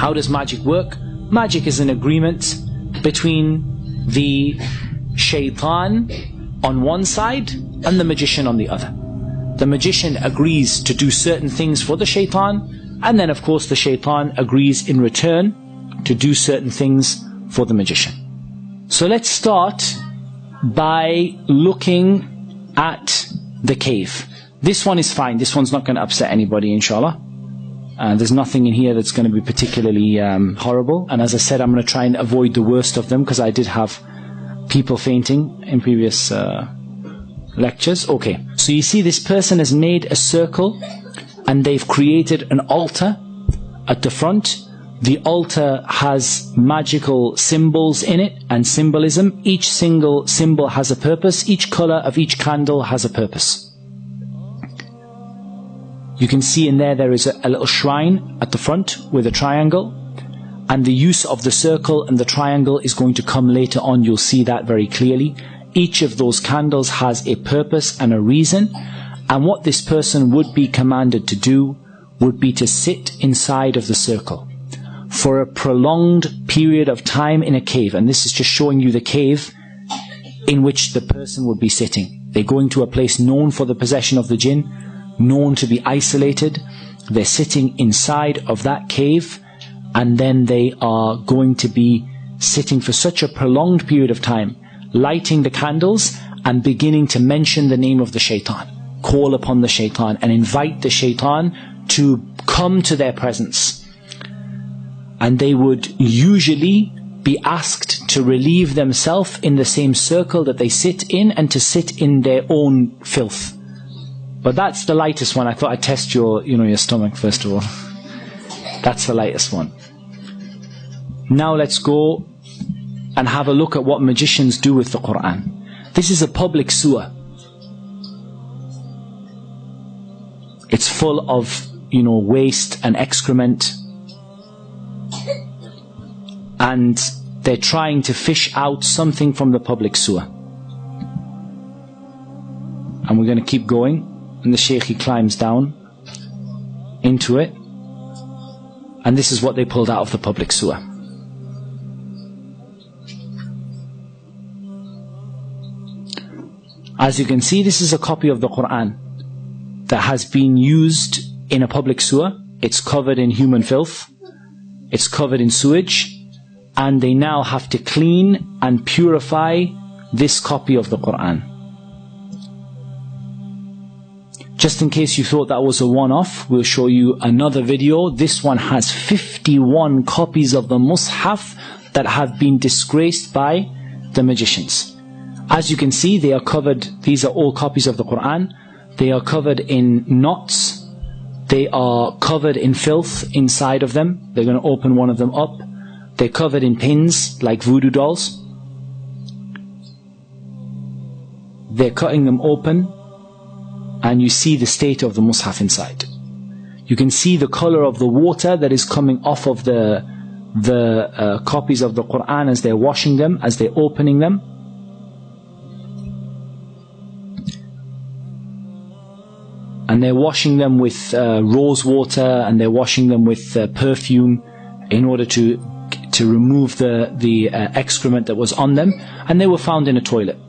How does magic work? Magic is an agreement between the shaitan on one side and the magician on the other. The magician agrees to do certain things for the shaitan, and then of course the shaitan agrees in return to do certain things for the magician. So let's start by looking at the cave. This one is fine. This one's not going to upset anybody, inshallah. There's nothing in here that's going to be particularly horrible. And as I said, I'm going to try and avoid the worst of them, because I did have people fainting in previous lectures. Okay, so you see this person has made a circle and they've created an altar at the front. The altar has magical symbols in it and symbolism. Each single symbol has a purpose. Each color of each candle has a purpose. You can see in there is a little shrine at the front with a triangle. And the use of the circle and the triangle is going to come later on. You'll see that very clearly. Each of those candles has a purpose and a reason. And what this person would be commanded to do would be to sit inside of the circle for a prolonged period of time in a cave. And this is just showing you the cave in which the person would be sitting. They're going to a place known for the possession of the jinn, known to be isolated. They're sitting inside of that cave, and then they are going to be sitting for such a prolonged period of time, lighting the candles and beginning to mention the name of the shaitan, call upon the shaitan and invite the shaitan to come to their presence. And they would usually be asked to relieve themselves in the same circle that they sit in, and to sit in their own filth. But that's the lightest one. I thought I'd test your stomach first of all. That's the lightest one. Now let's go and have a look at what magicians do with the Quran. This is a public sewer. It's full of, waste and excrement. And they're trying to fish out something from the public sewer. And we're going to keep going. And the Shaykh, he climbs down into it. And this is what they pulled out of the public sewer. As you can see, this is a copy of the Quran that has been used in a public sewer. It's covered in human filth. It's covered in sewage. And they now have to clean and purify this copy of the Quran. Just in case you thought that was a one-off, we'll show you another video. This one has 51 copies of the Mus'haf that have been disgraced by the magicians. As you can see, they are covered, these are all copies of the Quran. They are covered in knots. They are covered in filth inside of them. They're going to open one of them up. They're covered in pins like voodoo dolls. They're cutting them open, and you see the state of the Mus'haf inside. You can see the color of the water that is coming off of the copies of the Quran as they're washing them, as they're opening them. And they're washing them with rose water, and they're washing them with perfume in order to remove the excrement that was on them. And they were found in a toilet,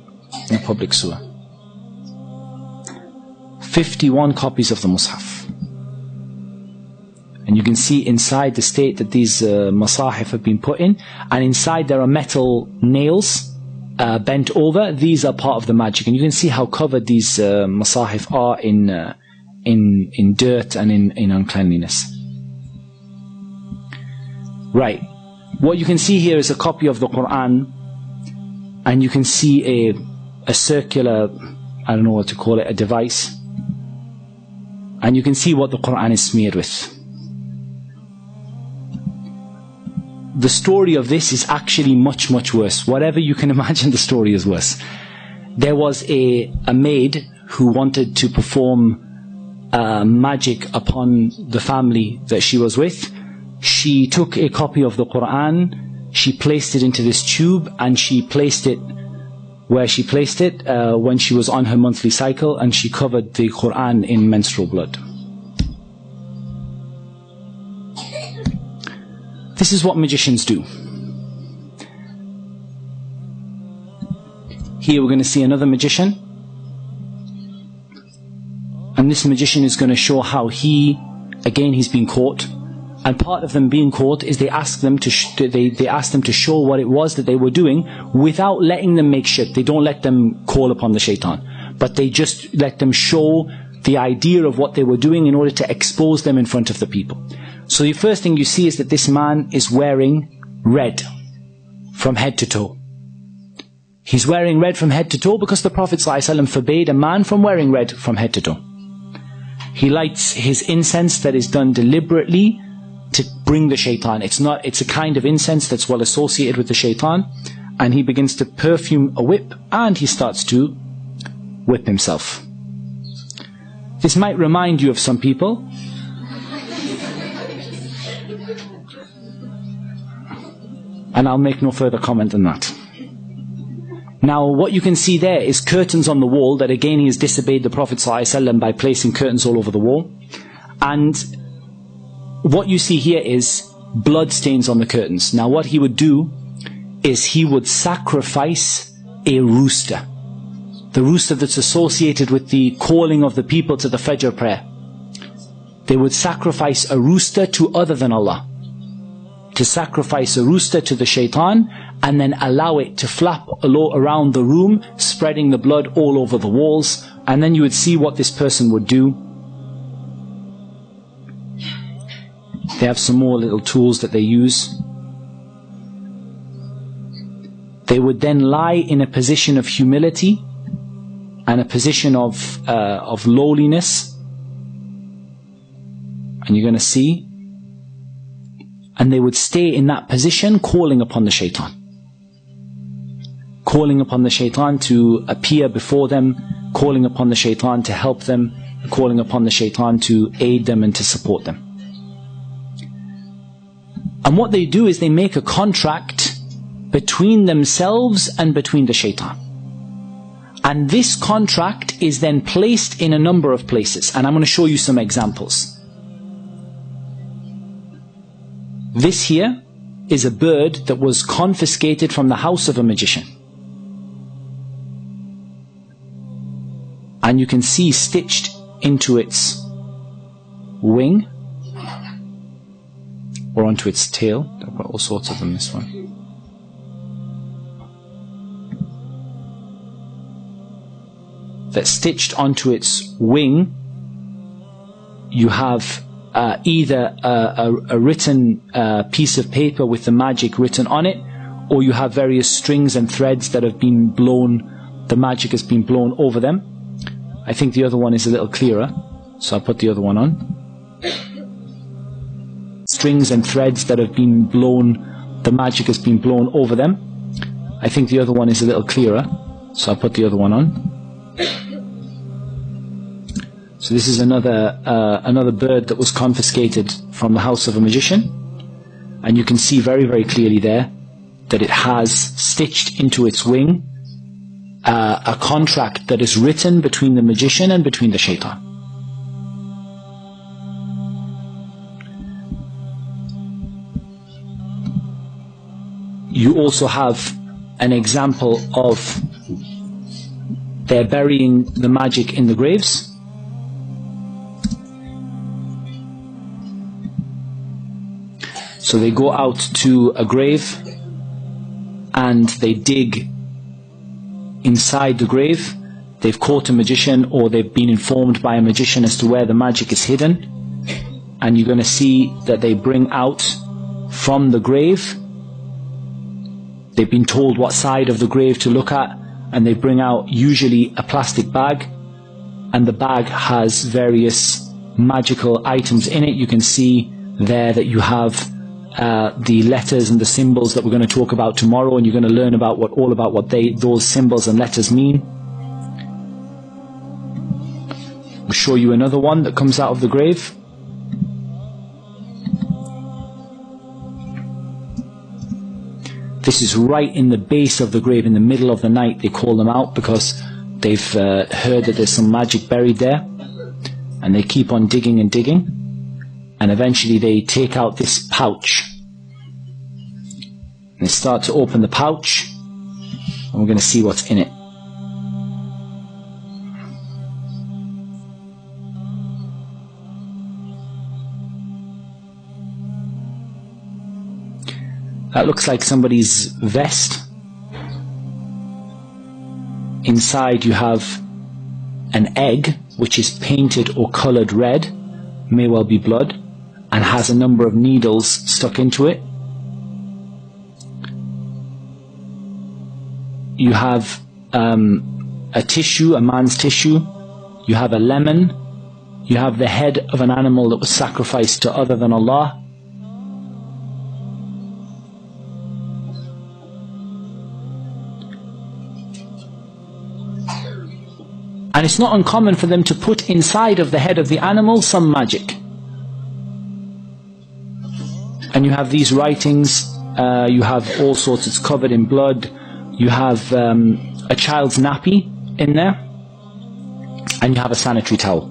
in a public sewer. 51 copies of the Mus'haf. And you can see inside the state that these masahif have been put in. And inside there are metal nails bent over. These are part of the magic. And you can see how covered these masahif are in dirt and in uncleanliness. Right. What you can see here is a copy of the Quran, and you can see a circular, I don't know what to call it, a device. And you can see what the Quran is smeared with. The story of this is actually much, much worse. Whatever you can imagine, the story is worse. There was a maid who wanted to perform magic upon the family that she was with. She took a copy of the Quran, she placed it into this tube, and she placed it where she placed it when she was on her monthly cycle, and she covered the Quran in menstrual blood. This is what magicians do. Here we're going to see another magician. And this magician is going to show how he's been caught. And part of them being caught is they ask them to they ask them to show what it was that they were doing without letting them make shirk. They don't let them call upon the shaitan, but they just let them show the idea of what they were doing in order to expose them in front of the people. So the first thing you see is that this man is wearing red from head to toe. He's wearing red from head to toe because the Prophet ﷺ forbade a man from wearing red from head to toe. He lights his incense that is done deliberately to bring the shaitan. It's a kind of incense that's well associated with the shaitan, and he begins to perfume a whip and he starts to whip himself. This might remind you of some people. And I'll make no further comment on that. Now, what you can see there is curtains on the wall that again he has disobeyed the Prophet ﷺ by placing curtains all over the wall. And what you see here is blood stains on the curtains. Now, what he would do is he would sacrifice a rooster. The rooster that's associated with the calling of the people to the Fajr prayer. They would sacrifice a rooster to other than Allah. To sacrifice a rooster to the shaitan and then allow it to flap around the room, spreading the blood all over the walls. And then you would see what this person would do. They have some more little tools that they use. They would then lie in a position of humility and a position of lowliness. And you're going to see. And they would stay in that position calling upon the shaitan. Calling upon the shaitan to appear before them, calling upon the shaitan to help them, calling upon the shaitan to aid them and to support them. And what they do is they make a contract between themselves and between the shaitan. And this contract is then placed in a number of places. And I'm going to show you some examples. This here is a bird that was confiscated from the house of a magician. And you can see stitched into its wing or onto its tail. There are all sorts of them, this one. That stitched onto its wing, you have either a written piece of paper with the magic written on it, or you have various strings and threads that have been blown, the magic has been blown over them. I think the other one is a little clearer, so I'll put the other one on. Strings and threads that have been blown, the magic has been blown over them. I think the other one is a little clearer, so I'll put the other one on. So this is another bird that was confiscated from the house of a magician, and you can see very, very clearly there that it has stitched into its wing a contract that is written between the magician and between the shaitan. You also have an example of they're burying the magic in the graves. So they go out to a grave and they dig inside the grave. They've caught a magician, or they've been informed by a magician as to where the magic is hidden. And you're going to see that they bring out from the grave. They've been told what side of the grave to look at, and they bring out usually a plastic bag, and the bag has various magical items in it. You can see there that you have the letters and the symbols that we're going to talk about tomorrow, and you're going to learn about what those symbols and letters mean. I'll show you another one that comes out of the grave. This is right in the base of the grave, in the middle of the night. They call them out because they've heard that there's some magic buried there, and they keep on digging and digging. And eventually they take out this pouch. And start to open the pouch, and we're going to see what's in it. That looks like somebody's vest. Inside you have an egg which is painted or colored red, may well be blood, and has a number of needles stuck into it. You have a tissue, a man's tissue. You have a lemon. You have the head of an animal that was sacrificed to other than Allah. And it's not uncommon for them to put inside of the head of the animal some magic. And you have these writings, you have all sorts, it's covered in blood. You have a child's nappy in there, and you have a sanitary towel.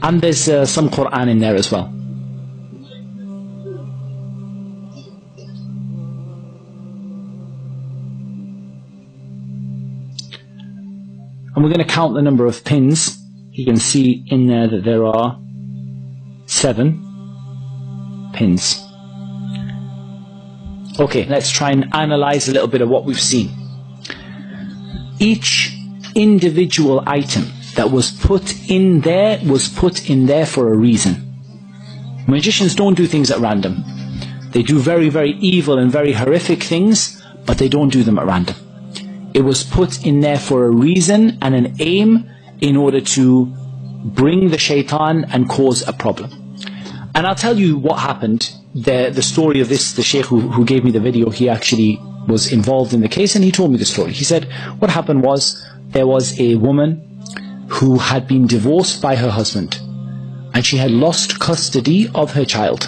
And there's some Quran in there as well. And we're going to count the number of pins. You can see in there that there are 7 pins. Okay, let's try and analyze a little bit of what we've seen. Each individual item that was put in there for a reason. Magicians don't do things at random. They do very, very evil and very horrific things, but they don't do them at random. It was put in there for a reason and an aim in order to bring the shaitan and cause a problem. And I'll tell you what happened. The story of this, the sheikh who gave me the video, he actually was involved in the case, and he told me the story. He said what happened was, there was a woman who had been divorced by her husband, and she had lost custody of her child.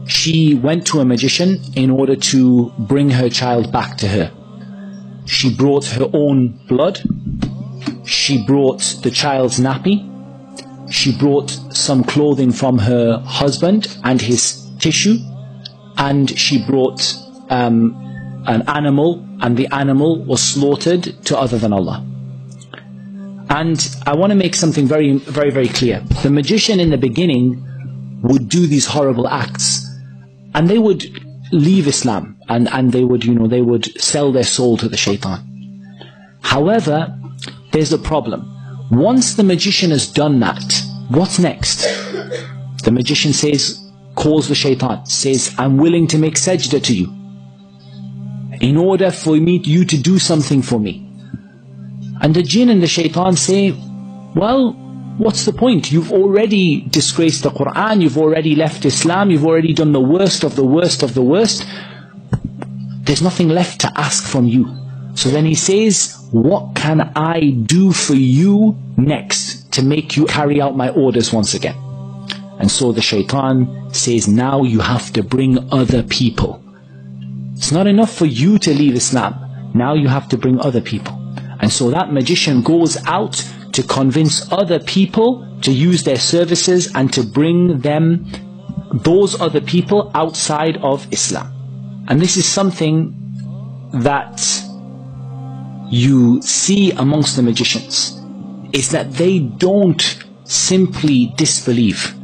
She went to a magician in order to bring her child back to her. She brought her own blood, she brought the child's nappy, she brought some clothing from her husband and his tissue, and she brought an animal, and the animal was slaughtered to other than Allah. And I want to make something very, very, very clear. The magician in the beginning would do these horrible acts, and they would leave Islam, and they would, they would sell their soul to the shaitan. However, there's a problem. Once the magician has done that, what's next? The magician calls the shaitan, says, I'm willing to make sajda to you in order for you to do something for me. And the jinn and the shaitan say, well, what's the point? You've already disgraced the Quran, you've already left Islam, you've already done the worst of the worst of the worst. There's nothing left to ask from you. So then he says, what can I do for you next to make you carry out my orders once again? And so the shaitan says, now you have to bring other people. It's not enough for you to leave Islam. Now you have to bring other people. And so that magician goes out to convince other people to use their services and to bring them, those other people, outside of Islam. And this is something that you see amongst the magicians, is that they don't simply disbelieve.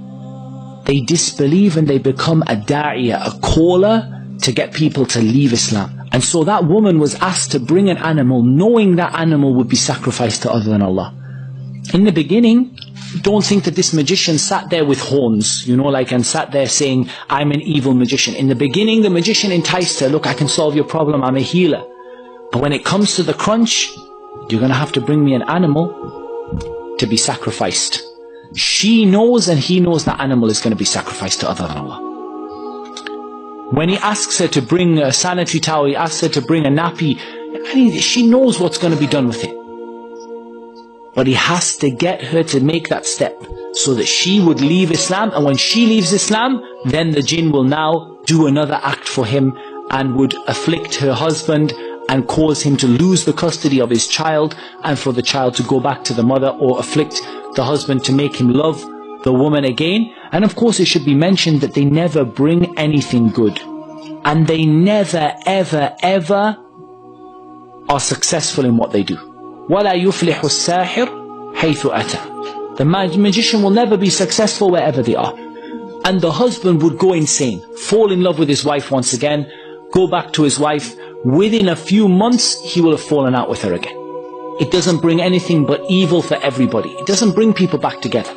They disbelieve and they become a da'iyah, a caller to get people to leave Islam. And so that woman was asked to bring an animal, knowing that animal would be sacrificed to other than Allah. In the beginning, don't think that this magician sat there with horns, and sat there saying, I'm an evil magician. In the beginning, the magician enticed her, look, I can solve your problem, I'm a healer. But when it comes to the crunch, you're going to have to bring me an animal to be sacrificed. She knows and he knows that animal is going to be sacrificed to other than Allah. When he asks her to bring a sanitary towel, he asks her to bring a nappy, she knows what's going to be done with it. But he has to get her to make that step so that she would leave Islam. And when she leaves Islam, then the jinn will now do another act for him and would afflict her husband and cause him to lose the custody of his child, and for the child to go back to the mother, or afflict the husband to make him love the woman again. And of course it should be mentioned that they never bring anything good. And they never, ever, ever are successful in what they do. وَلَا يُفْلِحُ السَّاحِرُ حَيْثُ أَتَى. The magician will never be successful wherever they are. And the husband would go insane, fall in love with his wife once again, go back to his wife. Within a few months, he will have fallen out with her again. It doesn't bring anything but evil for everybody. It doesn't bring people back together.